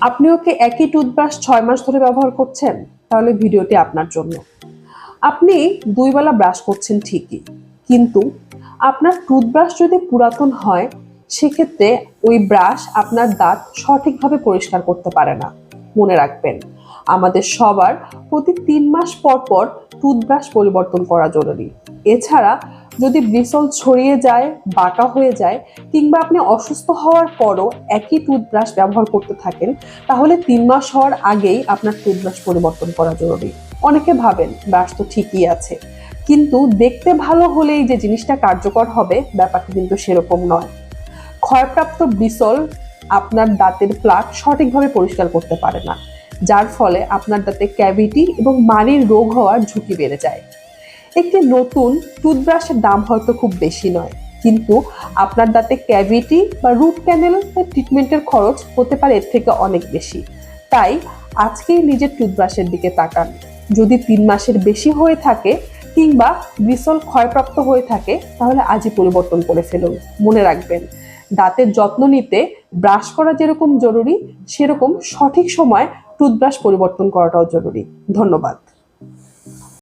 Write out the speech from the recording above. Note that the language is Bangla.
আপনিও কি একই টুথব্রাশ 6 মাস ধরে ব্যবহার করছেন? তাহলে ভিডিওটি আপনার জন্য। আপনি 2 বেলা ব্রাশ করছেন ঠিকই, কিন্তু আপনার টুথব্রাশ যদি পুরাতন হয়, সেক্ষেত্রে ওই ব্রাশ আপনার দাঁত সঠিকভাবে পরিষ্কার করতে পারে না। মনে রাখবেন, আমাদের সবার প্রতি 3 মাস পর পর টুথব্রাশ পরিবর্তন করা জরুরি। এছাড়া যদি ব্রিসল ছড়িয়ে যায়, বাঁকা হয়ে যায়, কিংবা আপনি অসুস্থ হওয়ার পরও একই টুথব্রাশ ব্যবহার করতে থাকেন, তাহলে 3 মাস হওয়ার আগেই আপনার টুথব্রাশ পরিবর্তন করা জরুরি। অনেকে ভাবেন ব্রাশ তো ঠিকই আছে, কিন্তু দেখতে ভালো হলেই যে জিনিসটা কার্যকর হবে, ব্যাপারটা কিন্তু সেরকম নয়। ক্ষয়প্রাপ্ত ব্রিসল আপনার দাঁতের প্লাক সঠিকভাবে পরিষ্কার করতে পারে না, যার ফলে আপনার দাঁতে ক্যাভিটি এবং মাড়ির রোগ হওয়ার ঝুঁকি বেড়ে যায়। একটি নতুন টুথব্রাশের দাম হয়তো খুব বেশি নয়, কিন্তু আপনার দাঁতে ক্যাভিটি বা রুট ক্যানেল ট্রিটমেন্টের খরচ হতে পারে এর থেকে অনেক বেশি। তাই আজকেই নিজের টুথব্রাশের দিকে তাকান। যদি 3 মাসের বেশি হয়ে থাকে কিংবা ব্রিসল ক্ষয়প্রাপ্ত হয়ে থাকে, তাহলে আজই পরিবর্তন করে ফেলুন। মনে রাখবেন, দাঁতের যত্ন নিতে ব্রাশ করা যেরকম জরুরি, সেরকম সঠিক সময় টুথব্রাশ পরিবর্তন করাটাও জরুরি। ধন্যবাদ।